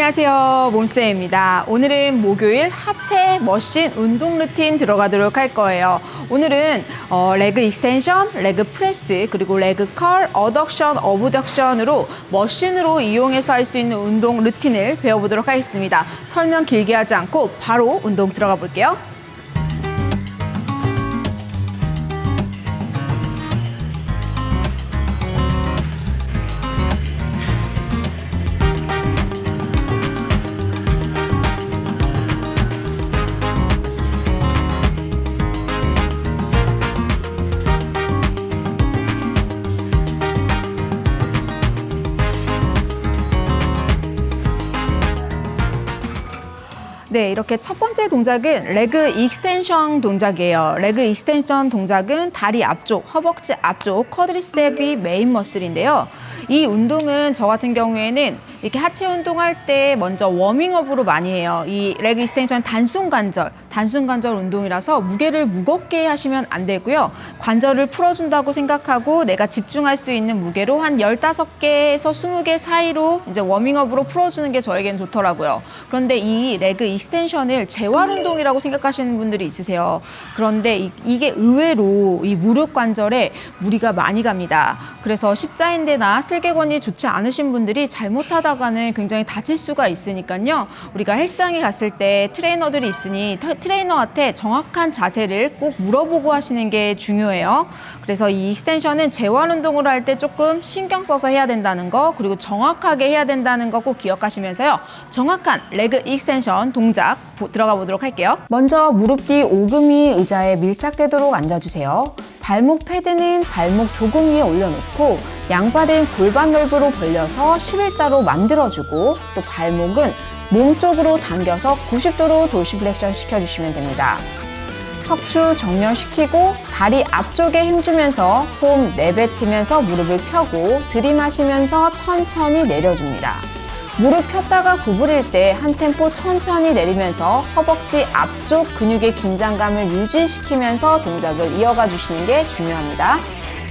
안녕하세요, 몸쌤입니다. 오늘은 목요일 하체 머신 운동 루틴 들어가도록 할 거예요. 오늘은 레그 익스텐션, 레그 프레스, 그리고 레그 컬, 어덕션, 어브덕션으로 머신으로 이용해서 할 수 있는 운동 루틴을 배워보도록 하겠습니다. 설명 길게 하지 않고 바로 운동 들어가 볼게요. 네, 이렇게 첫 번째 동작은 레그 익스텐션 동작이에요. 레그 익스텐션 동작은 다리 앞쪽, 허벅지 앞쪽 쿼드리셉이 메인 머슬인데요. 이 운동은 저 같은 경우에는 이렇게 하체 운동할 때 먼저 워밍업으로 많이 해요. 이 레그 익스텐션 단순 관절 운동이라서 무게를 무겁게 하시면 안 되고요. 관절을 풀어준다고 생각하고 내가 집중할 수 있는 무게로 한 15개에서 20개 사이로 이제 워밍업으로 풀어주는 게 저에게는 좋더라고요. 그런데 이 레그 익스텐션을 재활 운동이라고 생각하시는 분들이 있으세요. 그런데 이게 의외로 이 무릎 관절에 무리가 많이 갑니다. 그래서 십자인대나 슬개건이 좋지 않으신 분들이 잘못하다가는 굉장히 다칠 수가 있으니까요. 우리가 헬스장에 갔을 때 트레이너들이 있으니 트레이너한테 정확한 자세를 꼭 물어보고 하시는 게 중요해요. 그래서 이 익스텐션은 재활 운동을 할 때 조금 신경 써서 해야 된다는 거, 그리고 정확하게 해야 된다는 거 꼭 기억하시면서요. 정확한 레그 익스텐션 동작 들어가 보도록 할게요. 먼저 무릎 뒤 오금이 의자에 밀착되도록 앉아주세요. 발목 패드는 발목 조금 위에 올려놓고 양발은 골반 넓이로 벌려서 11자로 만들어주고 또 발목은 몸쪽으로 당겨서 90도로 돌시 플렉션 시켜주시면 됩니다. 척추 정렬시키고 다리 앞쪽에 힘주면서 호흡 내뱉으면서 무릎을 펴고 들이마시면서 천천히 내려줍니다. 무릎 폈다가 구부릴 때 한 템포 천천히 내리면서 허벅지 앞쪽 근육의 긴장감을 유지시키면서 동작을 이어가 주시는 게 중요합니다.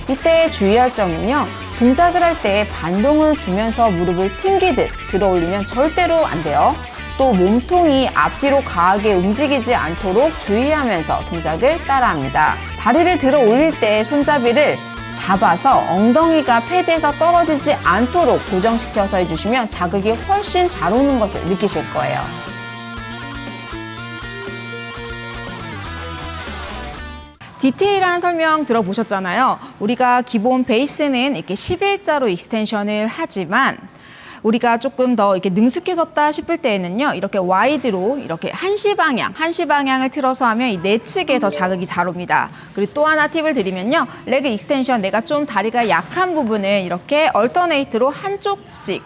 이때 주의할 점은요. 동작을 할 때 반동을 주면서 무릎을 튕기듯 들어 올리면 절대로 안 돼요. 또 몸통이 앞뒤로 과하게 움직이지 않도록 주의하면서 동작을 따라합니다. 다리를 들어 올릴 때 손잡이를 잡아서 엉덩이가 패드에서 떨어지지 않도록 고정시켜서 해주시면 자극이 훨씬 잘 오는 것을 느끼실 거예요. 디테일한 설명 들어보셨잖아요. 우리가 기본 베이스는 이렇게 11자로 익스텐션을 하지만 우리가 조금 더 이렇게 능숙해졌다 싶을 때에는요, 이렇게 와이드로 이렇게 한시 방향을 틀어서 하면 이 내측에 더 자극이 잘 옵니다. 그리고 또 하나 팁을 드리면요, 레그 익스텐션 내가 좀 다리가 약한 부분은 이렇게 얼터네이트로 한쪽씩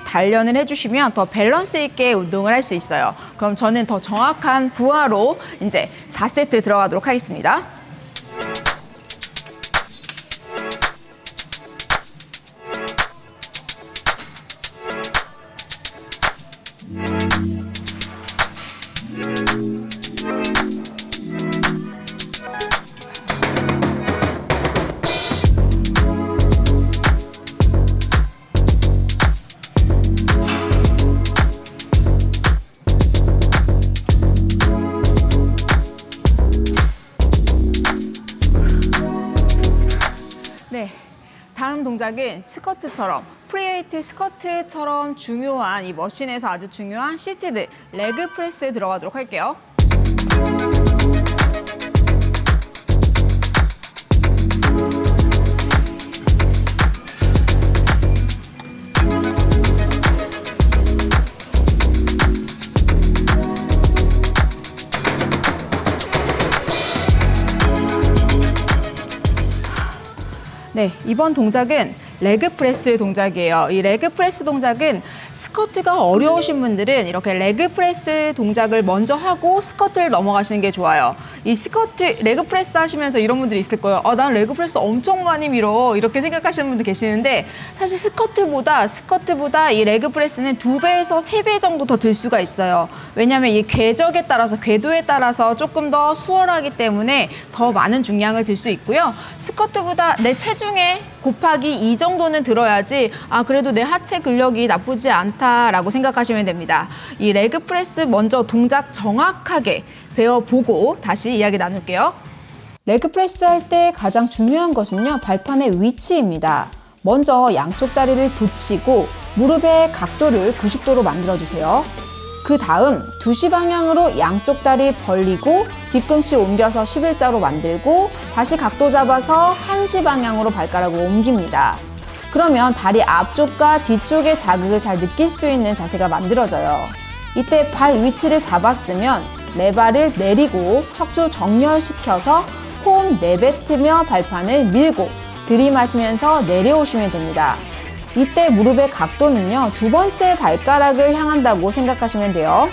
단련을 해주시면 더 밸런스 있게 운동을 할 수 있어요. 그럼 저는 더 정확한 부하로 이제 4세트 들어가도록 하겠습니다. 네, 다음 동작은 스쿼트처럼 프리웨이트 스쿼트처럼 중요한 이 머신에서 아주 중요한 시티드 레그 프레스 들어가도록 할게요. 네, 이번 동작은 레그 프레스 동작이에요. 이 레그 프레스 동작은 스쿼트가 어려우신 분들은 이렇게 레그 프레스 동작을 먼저 하고 스쿼트를 넘어가시는 게 좋아요. 이 스쿼트, 레그 프레스 하시면서 이런 분들이 있을 거예요. 난 레그 프레스 엄청 많이 밀어. 이렇게 생각하시는 분들 계시는데 사실 스쿼트보다 이 레그 프레스는 2배에서 3배 정도 더 들 수가 있어요. 왜냐하면 이 궤적에 따라서, 궤도에 따라서 조금 더 수월하기 때문에 더 많은 중량을 들 수 있고요. 스쿼트보다 내 체중에 곱하기 2 정도는 들어야지 그래도 내 하체 근력이 나쁘지 않다라고 생각하시면 됩니다. 이 레그 프레스 먼저 동작 정확하게 배워보고 다시 이야기 나눌게요. 레그 프레스 할 때 가장 중요한 것은요, 발판의 위치입니다. 먼저 양쪽 다리를 붙이고 무릎의 각도를 90도로 만들어주세요. 그 다음 2시 방향으로 양쪽 다리 벌리고 뒤꿈치 옮겨서 11자로 만들고 다시 각도 잡아서 1시 방향으로 발가락을 옮깁니다. 그러면 다리 앞쪽과 뒤쪽의 자극을 잘 느낄 수 있는 자세가 만들어져요. 이때 발 위치를 잡았으면 레바를 내리고 척추 정렬시켜서 호흡 내뱉으며 발판을 밀고 들이마시면서 내려오시면 됩니다. 이때 무릎의 각도는요, 2번째 발가락을 향한다고 생각하시면 돼요.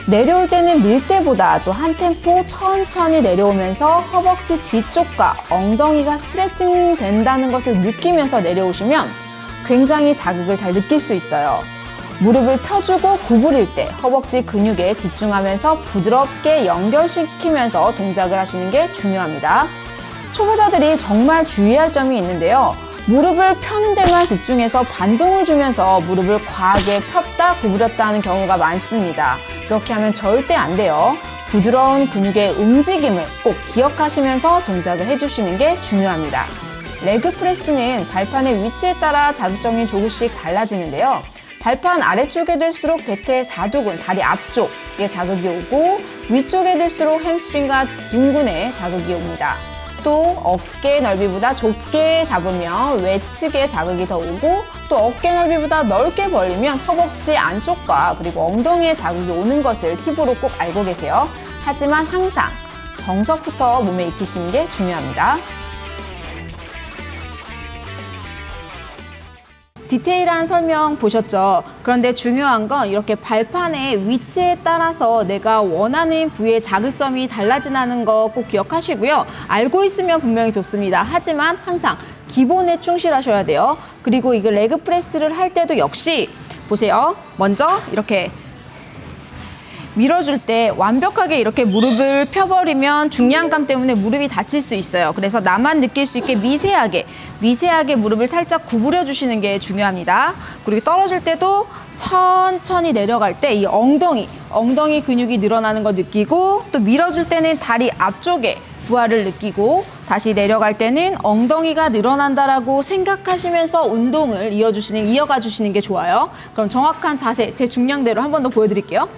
내려올 때는 밀 때보다 또 한 템포 천천히 내려오면서 허벅지 뒤쪽과 엉덩이가 스트레칭 된다는 것을 느끼면서 내려오시면 굉장히 자극을 잘 느낄 수 있어요. 무릎을 펴주고 구부릴 때 허벅지 근육에 집중하면서 부드럽게 연결시키면서 동작을 하시는 게 중요합니다. 초보자들이 정말 주의할 점이 있는데요. 무릎을 펴는 데만 집중해서 반동을 주면서 무릎을 과하게 폈다 구부렸다 하는 경우가 많습니다. 그렇게 하면 절대 안 돼요. 부드러운 근육의 움직임을 꼭 기억하시면서 동작을 해주시는 게 중요합니다. 레그 프레스는 발판의 위치에 따라 자극점이 조금씩 달라지는데요. 발판 아래쪽에 둘수록 대퇴 사두근, 다리 앞쪽에 자극이 오고 위쪽에 둘수록 햄스트링과 둔근에 자극이 옵니다. 또 어깨 넓이보다 좁게 잡으면 외측에 자극이 더 오고 또 어깨 넓이보다 넓게 벌리면 허벅지 안쪽과 그리고 엉덩이에 자극이 오는 것을 팁으로 꼭 알고 계세요. 하지만 항상 정석부터 몸에 익히시는 게 중요합니다. 디테일한 설명 보셨죠? 그런데 중요한 건 이렇게 발판의 위치에 따라서 내가 원하는 부위의 자극점이 달라진다는 거 꼭 기억하시고요. 알고 있으면 분명히 좋습니다. 하지만 항상 기본에 충실하셔야 돼요. 그리고 이거 레그 프레스를 할 때도 역시 보세요. 먼저 이렇게 밀어줄 때 완벽하게 이렇게 무릎을 펴버리면 중량감 때문에 무릎이 다칠 수 있어요. 그래서 나만 느낄 수 있게 미세하게 무릎을 살짝 구부려 주시는 게 중요합니다. 그리고 떨어질 때도 천천히 내려갈 때 이 엉덩이 근육이 늘어나는 거 느끼고 또 밀어줄 때는 다리 앞쪽에 부하를 느끼고 다시 내려갈 때는 엉덩이가 늘어난다라고 생각하시면서 운동을 이어가 주시는 게 좋아요. 그럼 정확한 자세, 제 중량대로 한 번 더 보여드릴게요.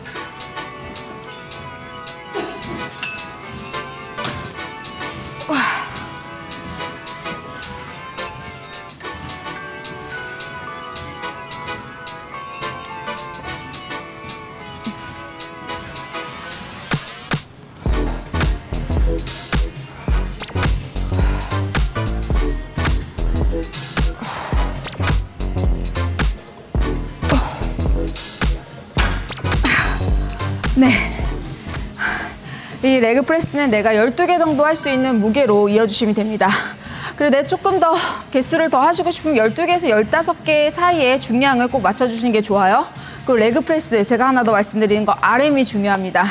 네. 이 레그 프레스는 내가 12개 정도 할 수 있는 무게로 이어주시면 됩니다. 그리고 내가 조금 더 개수를 더 하시고 싶으면 12개에서 15개 사이에 중량을 꼭 맞춰주시는 게 좋아요. 그리고 레그 프레스, 제가 하나 더 말씀드리는 거 RM이 중요합니다.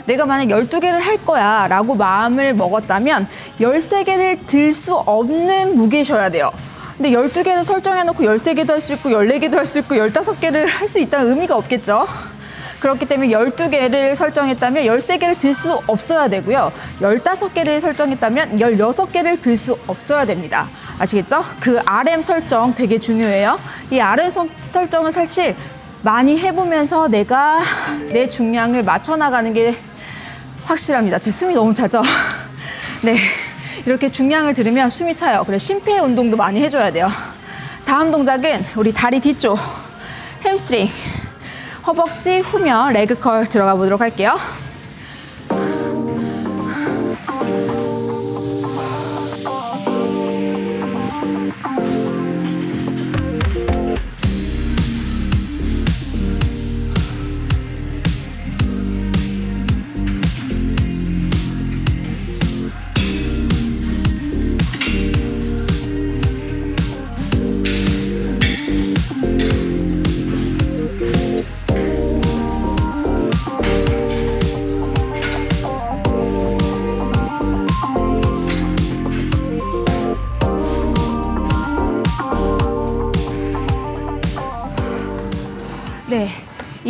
내가 만약 12개를 할 거야 라고 마음을 먹었다면 13개를 들 수 없는 무게셔야 돼요. 근데 12개를 설정해놓고 13개도 할 수 있고 14개도 할 수 있고 15개를 할 수 있다는 의미가 없겠죠. 그렇기 때문에 12개를 설정했다면 13개를 들 수 없어야 되고요. 15개를 설정했다면 16개를 들 수 없어야 됩니다. 아시겠죠? 그 RM 설정 되게 중요해요. 이 RM 설정은 사실 많이 해보면서 내가 내 중량을 맞춰나가는 게 확실합니다. 제 숨이 너무 차죠? 네, 이렇게 중량을 들으면 숨이 차요. 그래서 심폐 운동도 많이 해줘야 돼요. 다음 동작은 우리 다리 뒤쪽 햄스트링, 허벅지 후면 레그 컬 들어가 보도록 할게요.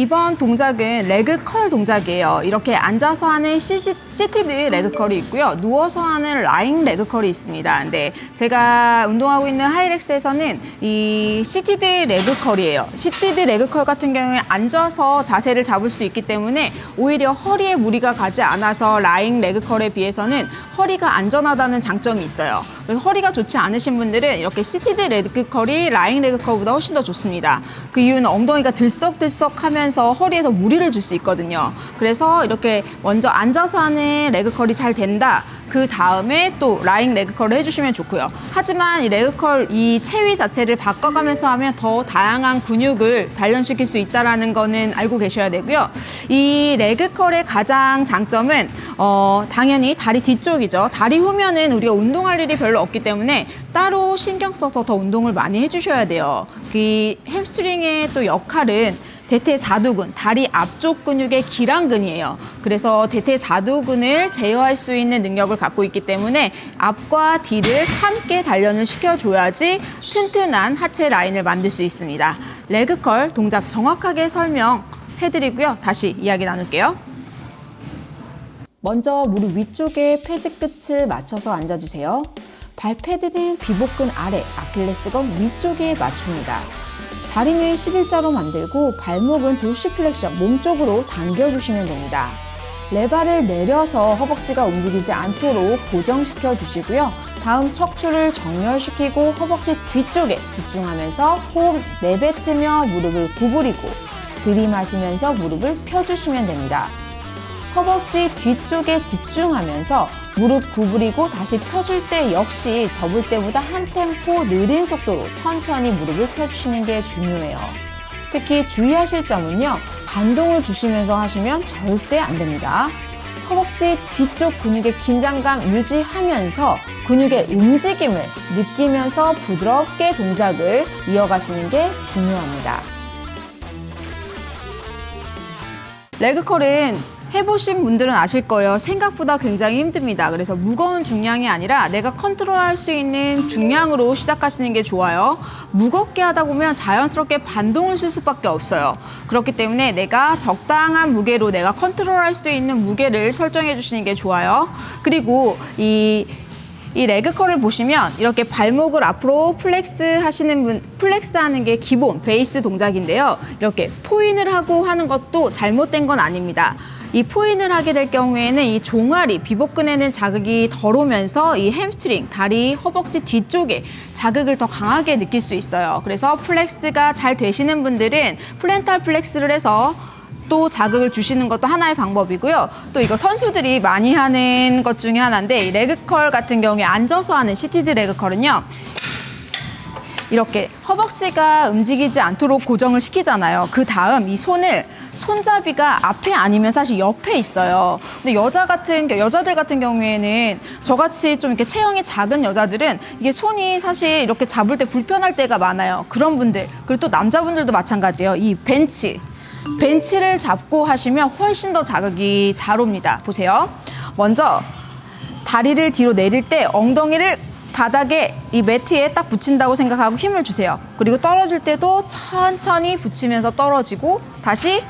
이번 동작은 레그 컬 동작이에요. 이렇게 앉아서 하는 시티드 레그 컬이 있고요. 누워서 하는 라잉 레그 컬이 있습니다. 근데 제가 운동하고 있는 하이렉스에서는 이 시티드 레그 컬이에요. 시티드 레그 컬 같은 경우에 앉아서 자세를 잡을 수 있기 때문에 오히려 허리에 무리가 가지 않아서 라잉 레그 컬에 비해서는 허리가 안전하다는 장점이 있어요. 그래서 허리가 좋지 않으신 분들은 이렇게 시티드 레그 컬이 라잉 레그 컬보다 훨씬 더 좋습니다. 그 이유는 엉덩이가 들썩들썩 하면서 허리에 더 무리를 줄 수 있거든요. 그래서 이렇게 먼저 앉아서 하는 레그 컬이 잘 된다. 그 다음에 또 라잉 레그 컬을 해주시면 좋고요. 하지만 이 레그 컬, 이 체위 자체를 바꿔가면서 하면 더 다양한 근육을 단련시킬 수 있다는 거는 알고 계셔야 되고요. 이 레그 컬의 가장 장점은 당연히 다리 뒤쪽이죠. 다리 후면은 우리가 운동할 일이 별로 없기 때문에 따로 신경 써서 더 운동을 많이 해주셔야 돼요. 그 햄스트링의 또 역할은 대퇴사두근, 다리 앞쪽 근육의 기랑근이에요. 그래서 대퇴사두근을 제어할 수 있는 능력을 갖고 있기 때문에 앞과 뒤를 함께 단련을 시켜줘야지 튼튼한 하체 라인을 만들 수 있습니다. 레그컬 동작 정확하게 설명해드리고요. 다시 이야기 나눌게요. 먼저 무릎 위쪽에 패드 끝을 맞춰서 앉아주세요. 발 패드는 비복근 아래, 아킬레스건 위쪽에 맞춥니다. 다리는 11자로 만들고 발목은 도시플렉션, 몸쪽으로 당겨주시면 됩니다. 레바를 내려서 허벅지가 움직이지 않도록 고정시켜 주시고요. 다음 척추를 정렬시키고 허벅지 뒤쪽에 집중하면서 호흡 내뱉으며 무릎을 구부리고 들이마시면서 무릎을 펴주시면 됩니다. 허벅지 뒤쪽에 집중하면서 무릎 구부리고 다시 펴줄 때 역시 접을 때보다 한 템포 느린 속도로 천천히 무릎을 펴주시는 게 중요해요. 특히 주의하실 점은요, 반동을 주시면서 하시면 절대 안 됩니다. 허벅지 뒤쪽 근육의 긴장감 유지하면서 근육의 움직임을 느끼면서 부드럽게 동작을 이어가시는 게 중요합니다. 레그컬은 해보신 분들은 아실 거예요. 생각보다 굉장히 힘듭니다. 그래서 무거운 중량이 아니라 내가 컨트롤할 수 있는 중량으로 시작하시는 게 좋아요. 무겁게 하다 보면 자연스럽게 반동을 쓸 수밖에 없어요. 그렇기 때문에 내가 적당한 무게로 내가 컨트롤할 수 있는 무게를 설정해 주시는 게 좋아요. 그리고 이 레그컬을 보시면 이렇게 발목을 앞으로 플렉스 하는 게 기본 베이스 동작인데요. 이렇게 포인을 하고 하는 것도 잘못된 건 아닙니다. 이 포인을 하게 될 경우에는 이 종아리, 비복근에는 자극이 덜 오면서 이 햄스트링, 다리, 허벅지 뒤쪽에 자극을 더 강하게 느낄 수 있어요. 그래서 플렉스가 잘 되시는 분들은 플랜탈 플렉스를 해서 또 자극을 주시는 것도 하나의 방법이고요. 또 이거 선수들이 많이 하는 것 중에 하나인데, 이 레그컬 같은 경우에 앉아서 하는 시티드 레그컬은요, 이렇게 허벅지가 움직이지 않도록 고정을 시키잖아요. 그 다음 이 손잡이가 앞에 아니면 사실 옆에 있어요. 근데 여자들 같은 경우에는 저같이 좀 이렇게 체형이 작은 여자들은 이게 손이 사실 이렇게 잡을 때 불편할 때가 많아요. 그런 분들, 그리고 또 남자분들도 마찬가지예요. 이 벤치를 잡고 하시면 훨씬 더 자극이 잘 옵니다. 보세요. 먼저 다리를 뒤로 내릴 때 엉덩이를 바닥에 이 매트에 딱 붙인다고 생각하고 힘을 주세요. 그리고 떨어질 때도 천천히 붙이면서 떨어지고 다시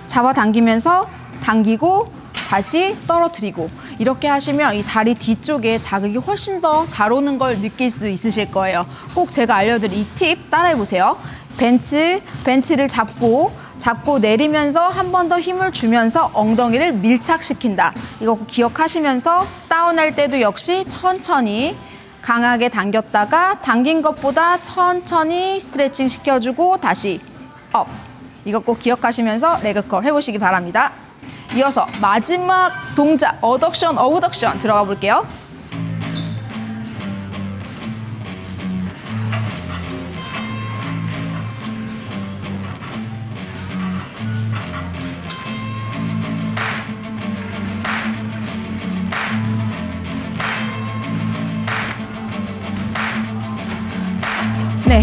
잡아당기면서 당기고 다시 떨어뜨리고, 이렇게 하시면 이 다리 뒤쪽에 자극이 훨씬 더 잘 오는 걸 느낄 수 있으실 거예요. 꼭 제가 알려드린 이 팁 따라해 보세요. 벤치를 잡고 내리면서 한 번 더 힘을 주면서 엉덩이를 밀착시킨다. 이거 기억하시면서 다운할 때도 역시 천천히 강하게 당겼다가 당긴 것보다 천천히 스트레칭 시켜주고 다시 업. 이거 꼭 기억하시면서 레그컬 해보시기 바랍니다. 이어서 마지막 동작 어덕션, 어브덕션 들어가 볼게요. 네,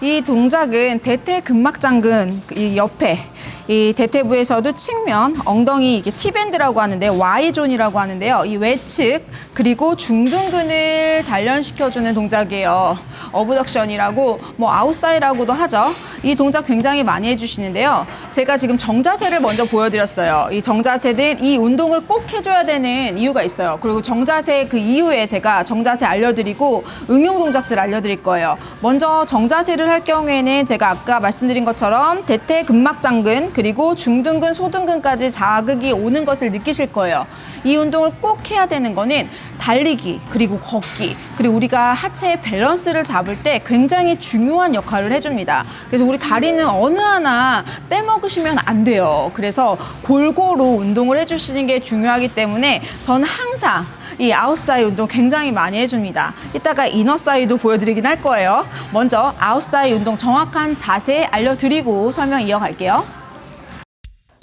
이 동작은 대퇴근막장근 이 옆에 이 대퇴부에서도 측면, 엉덩이 이게 T밴드라고 하는데 Y존이라고 하는데요. 이 외측 그리고 중둔근을 단련시켜주는 동작이에요. 어브덕션이라고 뭐 아웃사이라고도 하죠. 이 동작 굉장히 많이 해주시는데요. 제가 지금 정자세를 먼저 보여드렸어요. 이 정자세는 이 운동을 꼭 해줘야 되는 이유가 있어요. 그리고 정자세 그 이후에 제가 정자세 알려드리고 응용 동작들 알려드릴 거예요. 먼저 정자세를 할 경우에는 제가 아까 말씀드린 것처럼 대퇴 근막장근 그리고 중둔근, 소둔근까지 자극이 오는 것을 느끼실 거예요. 이 운동을 꼭 해야 되는 거는 달리기, 그리고 걷기, 그리고 우리가 하체의 밸런스를 잡을 때 굉장히 중요한 역할을 해줍니다. 그래서 우리 다리는 어느 하나 빼먹으시면 안 돼요. 그래서 골고루 운동을 해주시는 게 중요하기 때문에 저는 항상 이 아웃사이 운동 굉장히 많이 해줍니다. 이따가 이너사이도 보여드리긴 할 거예요. 먼저 아웃사이 운동 정확한 자세 알려드리고 설명 이어갈게요.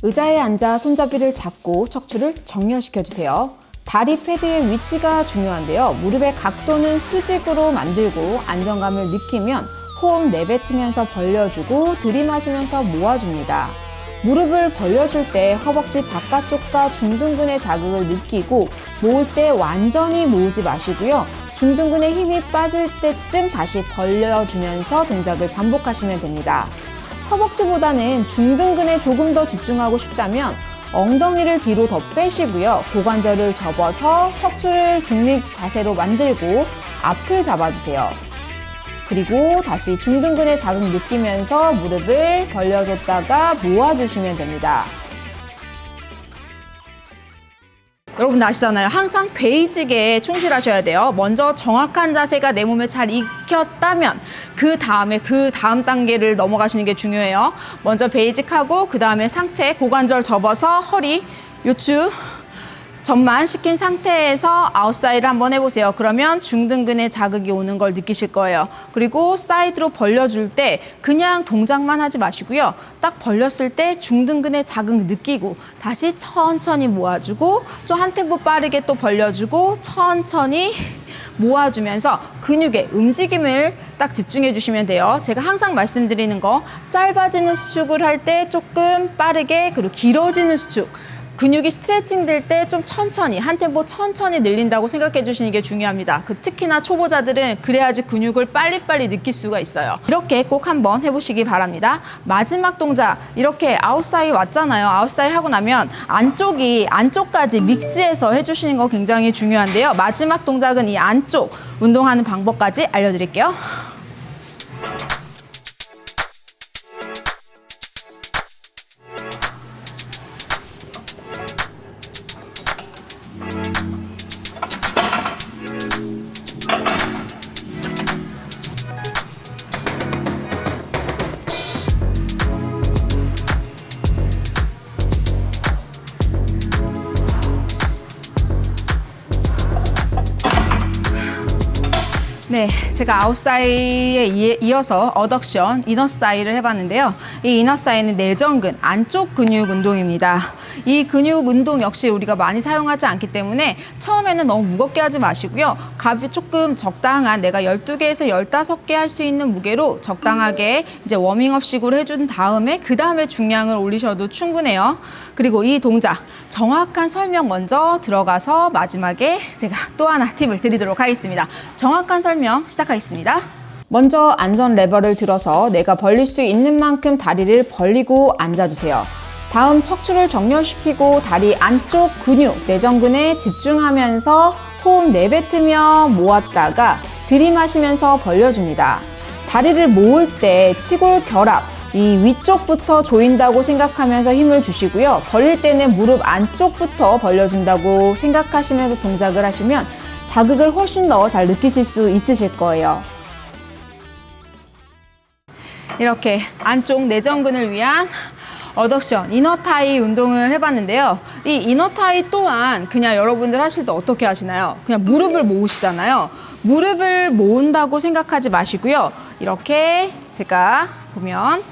의자에 앉아 손잡이를 잡고 척추를 정렬시켜주세요. 다리 패드의 위치가 중요한데요. 무릎의 각도는 수직으로 만들고 안정감을 느끼면 호흡 내뱉으면서 벌려주고 들이마시면서 모아줍니다. 무릎을 벌려줄 때 허벅지 바깥쪽과 중둔근의 자극을 느끼고 모을 때 완전히 모으지 마시고요. 중둔근의 힘이 빠질 때쯤 다시 벌려주면서 동작을 반복하시면 됩니다. 허벅지보다는 중둔근에 조금 더 집중하고 싶다면 엉덩이를 뒤로 더 빼시고요. 고관절을 접어서 척추를 중립 자세로 만들고 앞을 잡아주세요. 그리고 다시 중둔근의 자극 느끼면서 무릎을 벌려줬다가 모아주시면 됩니다. 여러분 아시잖아요. 항상 베이직에 충실하셔야 돼요. 먼저 정확한 자세가 내 몸에 잘 익혔다면 그 다음에 그 다음 단계를 넘어가시는 게 중요해요. 먼저 베이직하고 그 다음에 상체, 고관절 접어서 허리, 요추 전만 시킨 상태에서 아웃사이드를 한번 해보세요. 그러면 중둔근에 자극이 오는 걸 느끼실 거예요. 그리고 사이드로 벌려줄 때 그냥 동작만 하지 마시고요. 딱 벌렸을 때 중둔근에 자극 느끼고 다시 천천히 모아주고 좀 한 템포 빠르게 또 벌려주고 천천히 모아주면서 근육의 움직임을 딱 집중해 주시면 돼요. 제가 항상 말씀드리는 거 짧아지는 수축을 할 때 조금 빠르게 그리고 길어지는 수축 근육이 스트레칭 될 때 좀 천천히 한 템포 천천히 늘린다고 생각해 주시는 게 중요합니다. 특히나 초보자들은 그래야지 근육을 빨리빨리 느낄 수가 있어요. 이렇게 꼭 한번 해보시기 바랍니다. 마지막 동작 이렇게 아웃사이 왔잖아요. 아웃사이 하고 나면 안쪽까지 믹스해서 해주시는 거 굉장히 중요한데요. 마지막 동작은 이 안쪽 운동하는 방법까지 알려드릴게요. 네, 제가 아웃사이에 이어서 어덕션, 이너사이를 해봤는데요. 이 이너사이는 내전근, 안쪽 근육 운동입니다. 이 근육 운동 역시 우리가 많이 사용하지 않기 때문에 처음에는 너무 무겁게 하지 마시고요. 값이 조금 적당한 내가 12개에서 15개 할 수 있는 무게로 적당하게 이제 워밍업식으로 해준 다음에 그 다음에 중량을 올리셔도 충분해요. 그리고 이 동작 정확한 설명 먼저 들어가서 마지막에 제가 또 하나 팁을 드리도록 하겠습니다. 정확한 설명 시작하겠습니다. 먼저 안전 레버를 들어서 내가 벌릴 수 있는 만큼 다리를 벌리고 앉아주세요. 다음 척추를 정렬시키고 다리 안쪽 근육, 내전근에 집중하면서 호흡 내뱉으며 모았다가 들이마시면서 벌려줍니다. 다리를 모을 때 치골 결합, 이 위쪽부터 조인다고 생각하면서 힘을 주시고요. 벌릴 때는 무릎 안쪽부터 벌려준다고 생각하시면서 동작을 하시면 자극을 훨씬 더 잘 느끼실 수 있으실 거예요. 이렇게 안쪽 내전근을 위한 어덕션, 이너타이 운동을 해봤는데요. 이 이너타이 또한 그냥 여러분들 하실 때 어떻게 하시나요? 그냥 무릎을 모으시잖아요. 무릎을 모은다고 생각하지 마시고요. 이렇게 제가 보면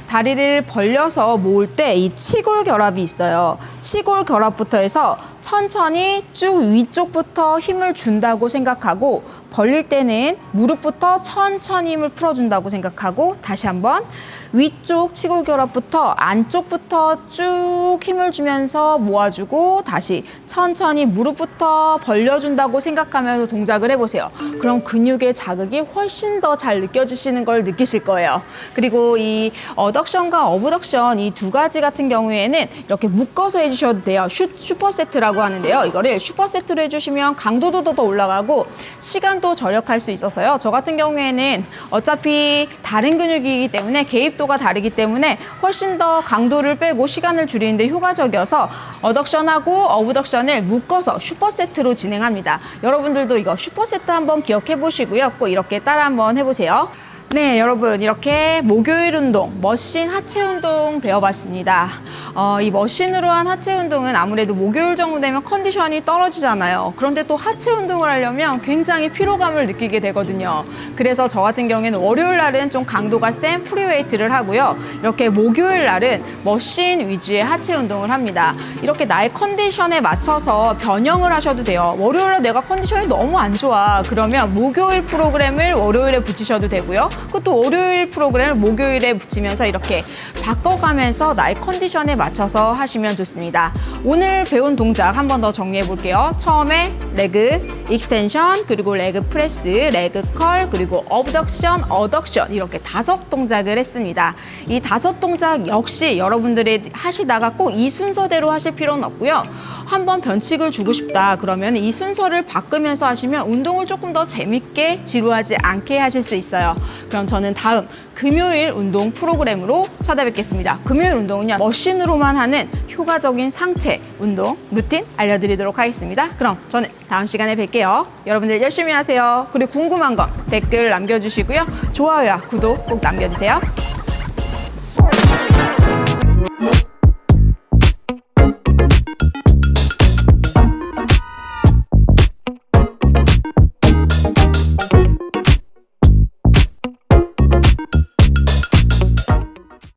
다리를 벌려서 모을 때 이 치골 결합이 있어요. 치골 결합부터 해서 천천히 쭉 위쪽부터 힘을 준다고 생각하고 벌릴 때는 무릎부터 천천히 힘을 풀어준다고 생각하고 다시 한번 위쪽 치골결합부터 안쪽부터 쭉 힘을 주면서 모아주고 다시 천천히 무릎부터 벌려준다고 생각하면서 동작을 해보세요. 그럼 근육의 자극이 훨씬 더 잘 느껴지시는 걸 느끼실 거예요. 그리고 이 어덕션과 어브덕션 이 두 가지 같은 경우에는 이렇게 묶어서 해주셔도 돼요. 슈퍼세트라고 하는데요. 이거를 슈퍼세트로 해주시면 강도도 더 올라가고 시간도 절약할 수 있어서요. 저 같은 경우에는 어차피 다른 근육이기 때문에 개입도가 다르기 때문에 훨씬 더 강도를 빼고 시간을 줄이는데 효과적이어서 어덕션하고 어브덕션을 묶어서 슈퍼세트로 진행합니다. 여러분들도 이거 슈퍼세트 한번 기억해 보시고요. 꼭 이렇게 따라 한번 해보세요. 네, 여러분 이렇게 목요일 운동, 머신 하체 운동 배워봤습니다. 이 머신으로 한 하체 운동은 아무래도 목요일 정도 되면 컨디션이 떨어지잖아요. 그런데 또 하체 운동을 하려면 굉장히 피로감을 느끼게 되거든요. 그래서 저 같은 경우에는 월요일 날은 좀 강도가 센 프리웨이트를 하고요. 이렇게 목요일 날은 머신 위주의 하체 운동을 합니다. 이렇게 나의 컨디션에 맞춰서 변형을 하셔도 돼요. 월요일 날 내가 컨디션이 너무 안 좋아. 그러면 목요일 프로그램을 월요일에 붙이셔도 되고요. 그것도 월요일 프로그램을 목요일에 붙이면서 이렇게 바꿔가면서 나의 컨디션에 맞춰서 하시면 좋습니다. 오늘 배운 동작 한 번 더 정리해 볼게요. 처음에 레그 익스텐션, 그리고 레그 프레스, 레그 컬, 그리고 어브덕션, 어덕션 이렇게 5동작을 했습니다. 이 5동작 역시 여러분들이 하시다가 꼭 이 순서대로 하실 필요는 없고요. 한번 변칙을 주고 싶다 그러면 이 순서를 바꾸면서 하시면 운동을 조금 더 재밌게 지루하지 않게 하실 수 있어요. 그럼 저는 다음 금요일 운동 프로그램으로 찾아뵙겠습니다. 금요일 운동은요, 머신으로만 하는 효과적인 상체 운동 루틴 알려드리도록 하겠습니다. 그럼 저는 다음 시간에 뵐게요. 여러분들 열심히 하세요. 그리고 궁금한 건 댓글 남겨주시고요. 좋아요와 구독 꼭 남겨주세요.